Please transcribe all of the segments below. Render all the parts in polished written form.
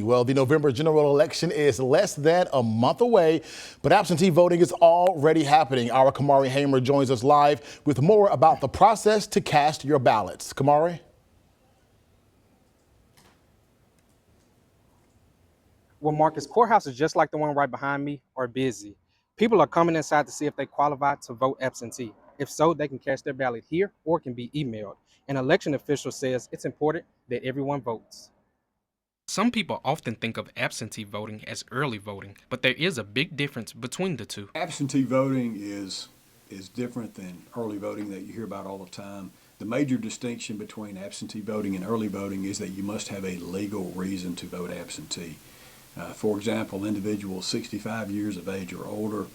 Well, the November general election is less than a month away, but absentee voting is already happening. Our Kamari Hamer joins us live with more about the process to cast your ballots. Kamari? Well, Marcus, courthouses just like the one right behind me are busy. People are coming inside to see if they qualify to vote absentee. If so, they can cast their ballot here or it can be emailed. An election official says it's important that everyone votes. Some people often think of absentee voting as early voting, but there is a big difference between the two. Absentee voting is different than early voting that you hear about all the time. The major distinction between absentee voting and early voting is that you must have a legal reason to vote absentee. For example, individuals 65 years of age or older,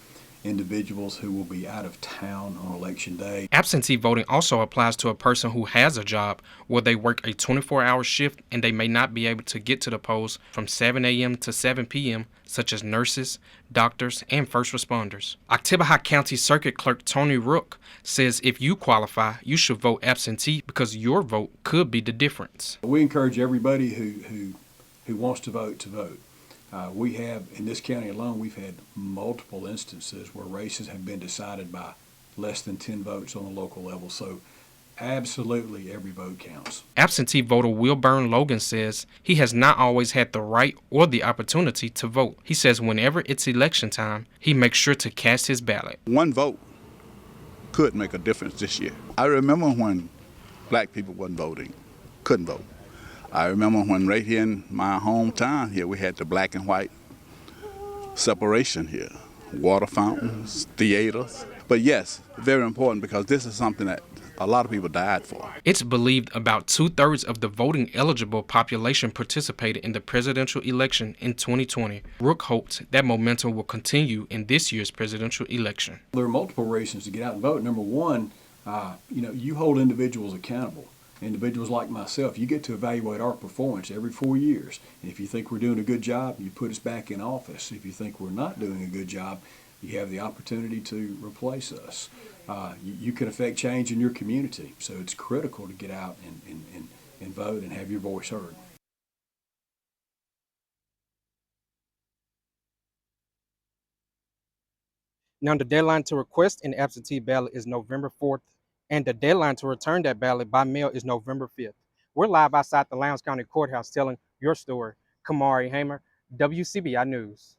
individuals who will be out of town on election day. Absentee voting also applies to a person who has a job where they work a 24-hour shift and they may not be able to get to the polls from 7 a.m. to 7 p.m., such as nurses, doctors, and first responders. Oktibbeha County Circuit Clerk Tony Rook says if you qualify, you should vote absentee because your vote could be the difference. We encourage everybody who wants to vote. We have, in this county alone, we've had multiple instances where races have been decided by less than 10 votes on the local level. So absolutely every vote counts. Absentee voter Wilburn Logan says he has not always had the right or the opportunity to vote. He says whenever it's election time, he makes sure to cast his ballot. One vote could make a difference this year. I remember when black people wasn't voting, couldn't vote. I remember when right here in my hometown here, we had the black and white separation here. Water fountains, theaters. But yes, very important because this is something that a lot of people died for. It's believed about 2/3 of the voting eligible population participated in the presidential election in 2020. Rook hopes that momentum will continue in this year's presidential election. There are multiple reasons to get out and vote. Number one, you hold individuals accountable. Individuals like myself, you get to evaluate our performance every 4 years. And if you think we're doing a good job, you put us back in office. If you think we're not doing a good job, you have the opportunity to replace us. You can affect change in your community, so it's critical to get out and vote and have your voice heard. Now, the deadline to request an absentee ballot is November 4th, and the deadline to return that ballot by mail is November 5th. We're live outside the Lowndes County Courthouse telling your story. Kamari Hamer, WCBI News.